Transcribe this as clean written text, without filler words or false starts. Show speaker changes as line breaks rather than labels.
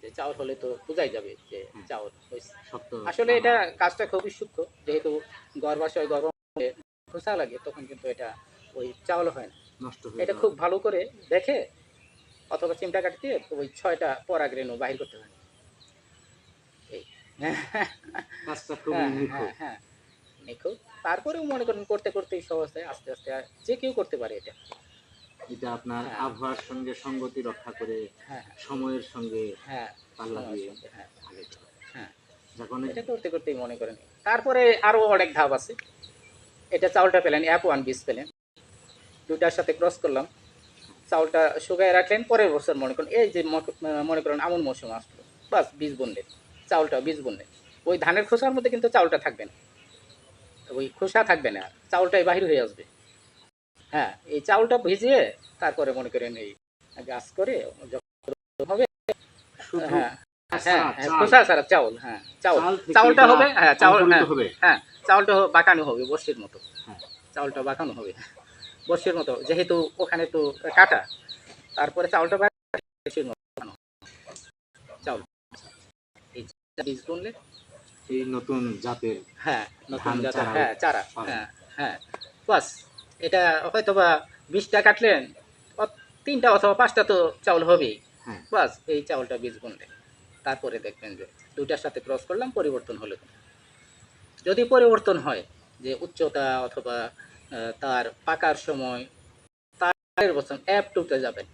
যে চাউল হলে তো বোঝাই যাবে যে চাউল হয়েছে।
শক্ত
আসলে এটা কাজটা খুবই সূক্ষ্ম, যেহেতু গর্ভাশয় গর্ভ খোসা লাগে তখন কিন্তু এটা ওই চাউল হয় না।
নষ্ট হয়ে
এটা
যাওয়া।
খুব ভালো করে দেখে অথবা চিমটা কাঠি দিয়ে ওই 6টা পরাগরেণু বাহির করতে হয়। এই
কাজটা খুবই
হ্যাঁ হ্যাঁ
নিখুঁত।
হ্যাঁ নিখুঁত। তারপরেও মনে করেন করতে করতেই সহজ হয়, আস্তে আস্তে যে কেউ করতে পারে এটা।
এটা আপনার
হ্যাঁ
আবহাওয়ার সঙ্গে সঙ্গতি রক্ষা করে,
হ্যাঁ
সময়ের সঙ্গে
হ্যাঁ
পাল্লা
সময়ের
দিয়ে
সঙ্গে হ্যাঁ
আগাইতে হবে।
হ্যাঁ
যাক অনেক
এটা করতে করতেই মনে করেন। তারপরে আরো অনেক ধাপ আছে। এটা চাউলটা পেলেন, F1 বীজ পেলেন, দুটার সাথে ক্রস করলাম, চাউলটা শুকায় রাখলেন, পরের বছর মনে করেন এই যে মনে করেন আমন মৌসুম আসলো, বাস বীজ বুনলেন, চাউলটা বীজ বুনলেন। ওই ধানের খোসার মধ্যে কিন্তু চাউলটা থাকবে না, ওই খোসা থাকবে না, চাউলটাই বাহির হয়ে আসবে। হ্যাঁ, এই চাউলটা ভিজিয়ে তারপরে মনে করেন এই গাছ করে যখন হবে,
শুধু
হ্যাঁ হ্যাঁ
ছাড়া
হ্যাঁ
চাল,
খোসা ছাড়া চাউল, হ্যাঁ চাউল,
চাল থেকে
চাউলটা
যা
হবে, হ্যাঁ চাউল,
অঙ্কুরিত
হ্যাঁ
হবে।
হ্যাঁ চাউলটা বাঁকানো হবে বর্ষির মতো,
হ্যাঁ,
চাউলটা বাঁকানো হবে বর্ষির মতো, যেহেতু ওখানে তো কাটা, তারপরে চাউলটা বর্ষির মতো বাঁকানো চাউল। এই বীজ বুনলে,
এই নতুন জাতের
হ্যাঁ নতুন
ধান
জাতের,
চারা
হ্যাঁ চারা,
পাবেন।
হ্যাঁ হ্যাঁ বাস। এটা হয়তোবা 20টা কাটলেন, 3টা অথবা 5টা তো চাউল হবেই,
হ্যাঁ,
বাস এই চাউলটা বীজ বুনলে। তারপরে দেখবেন যে দুইটার সাথে ক্রস করলাম, পরিবর্তন হলো। যদি পরিবর্তন হয় যে উচ্চতা অথবা তার পাকার সময়, তার বছর F2 তে যাবেন।